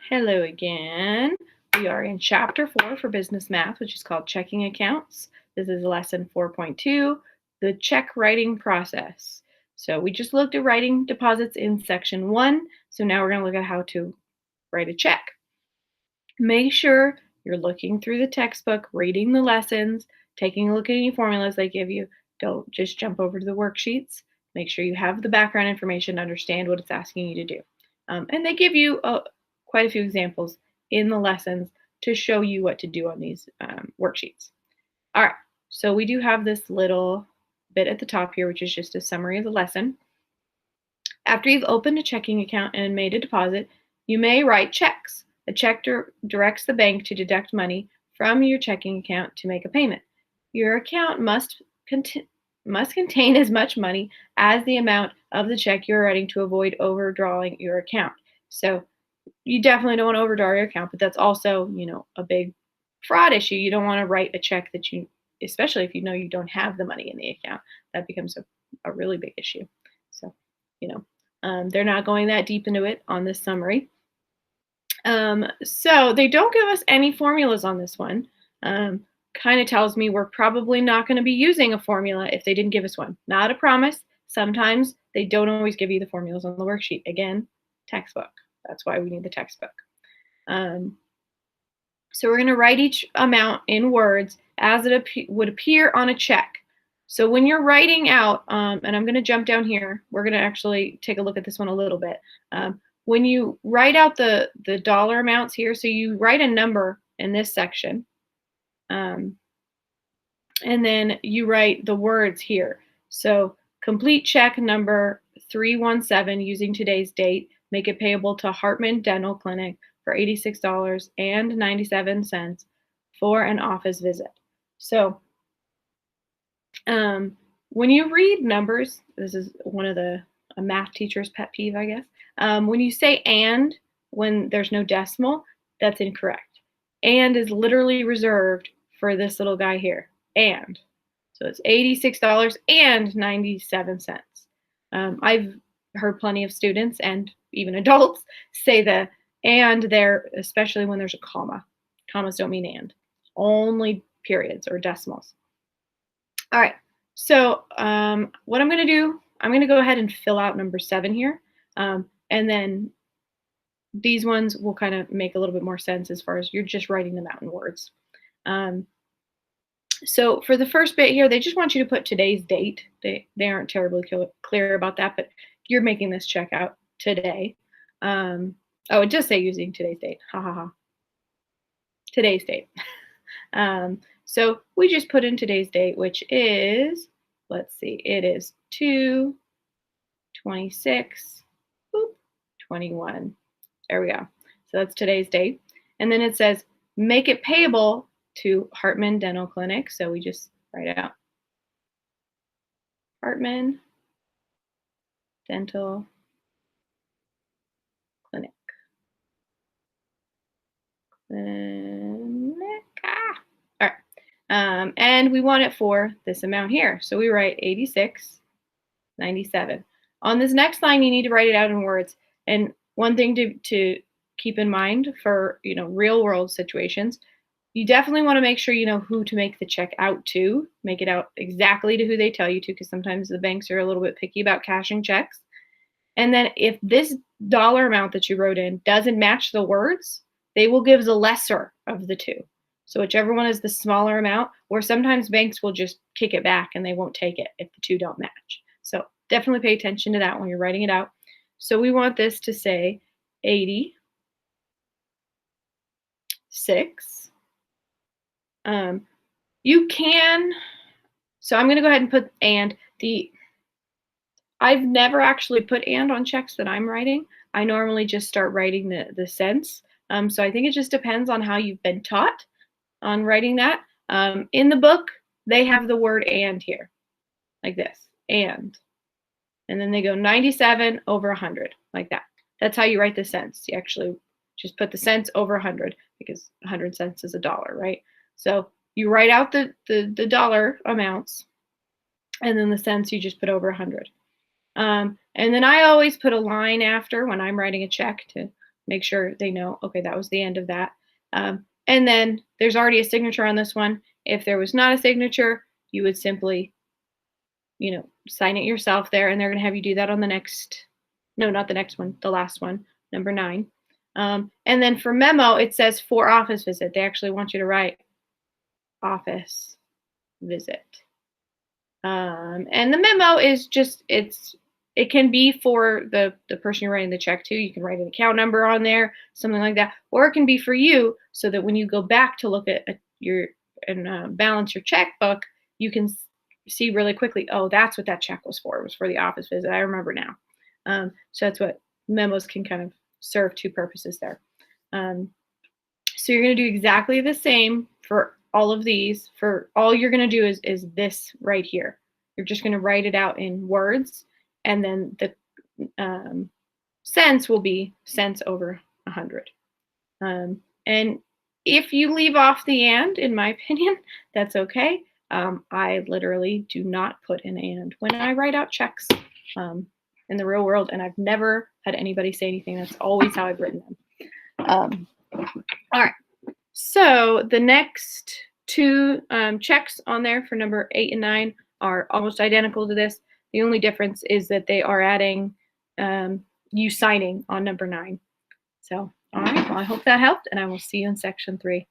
Hello again. We are in Chapter 4 for Business Math, which is called Checking Accounts. This is Lesson 4.2, the check writing process. So we just looked at writing deposits in Section 1. So now we're going to look at how to write a check. Make sure you're looking through the textbook, reading the lessons, taking a look at any formulas they give you. Don't just jump over to the worksheets. Make sure you have the background information, understand what it's asking you to do. And they give you quite a few examples in the lessons to show you what to do on these worksheets. All right, so we do have this little bit at the top here, which is just a summary of the lesson. After you've opened a checking account and made a deposit, you may write checks. A check directs the bank to deduct money from your checking account to make a payment. Your account must contain as much money as the amount of the check you're writing to avoid overdrawing your account. So you definitely don't want to overdraw your account, but that's also, a big fraud issue. You don't want to write a check that especially if you know you don't have the money in the account, that becomes a really big issue. So, they're not going that deep into it on this summary. So they don't give us any formulas on this one. Kind of tells me we're probably not going to be using a formula if they didn't give us one. Not a promise. Sometimes they don't always give you the formulas on the worksheet. Again, textbook. That's why we need the textbook. So we're going to write each amount in words as it would appear on a check. So when you're writing out, and I'm going to jump down here, we're going to actually take a look at this one a little bit. When you write out the dollar amounts here, so you write a number in this section, and then you write the words here. So complete check number 317 using today's date, make it payable to Hartman Dental Clinic for $86.97 for an office visit. So when you read numbers, this is one of a math teacher's pet peeve, I guess. When you say and, when there's no decimal, that's incorrect. And is literally reserved for this little guy here, and. So it's $86.97. I've heard plenty of students and even adults say the and there, especially when there's a comma. Commas don't mean and, only periods or decimals. All right, so what I'm going to do, I'm going to go ahead and fill out number 7 here. And then these ones will kind of make a little bit more sense as far as you're just writing them out in words. So for the first bit here, they just want you to put today's date. They aren't terribly clear about that, but you're making this check out today. Oh, it does say using today's date. Ha ha ha. Today's date. So we just put in today's date, which is, let's see, it is 2/26/21. There we go. So that's today's date. And then it says, make it payable to Hartman Dental Clinic. So we just write out Hartman Dental Clinic. All right. And we want it for this amount here. So we write 86.97. On this next line, you need to write it out in words. And one thing to keep in mind for real world situations, you definitely want to make sure you know who to make the check out to. Make it out exactly to who they tell you to, because sometimes the banks are a little bit picky about cashing checks. And then if this dollar amount that you wrote in doesn't match the words, they will give the lesser of the two. So whichever one is the smaller amount, or sometimes banks will just kick it back and they won't take it if the two don't match. So definitely pay attention to that when you're writing it out. So we want this to say 86. You can, so I'm going to go ahead and put and. I've never actually put and on checks that I'm writing. I normally just start writing the cents. So I think it just depends on how you've been taught on writing that. In the book, they have the word and here, like this, and then they go 97 over 100, like that. That's how you write the cents. You actually just put the cents over 100 because 100 cents is $1, right? So you write out the dollar amounts, and then the cents you just put over 100. And then I always put a line after when I'm writing a check to make sure they know, okay, that was the end of that. And then there's already a signature on this one. If there was not a signature, you would simply, sign it yourself there, and they're going to have you do that on the next, no, not the next one, the last one, number 9. And then for memo, it says for office visit. They actually want you to write office visit. And the memo is just, it can be for the person you're writing the check to. You can write an account number on there, something like that, or it can be for you so that when you go back to look at your and balance your checkbook, you can see really quickly, oh, that's what that check was for. It was for the office visit. I remember now. So that's what memos can kind of serve 2 purposes there. So you're going to do exactly the same for all of these. For all you're going to do is this right here. You're just going to write it out in words, and then the cents will be cents over 100. And if you leave off the and, in my opinion, that's okay. I literally do not put an and when I write out checks in the real world, and I've never had anybody say anything. That's always how I've written them. All right, so the next 2 checks on there for number 8 and 9 are almost identical to this. The only difference is that they are adding you signing on number 9. So, all right, well, I hope that helped, and I will see you in section 3.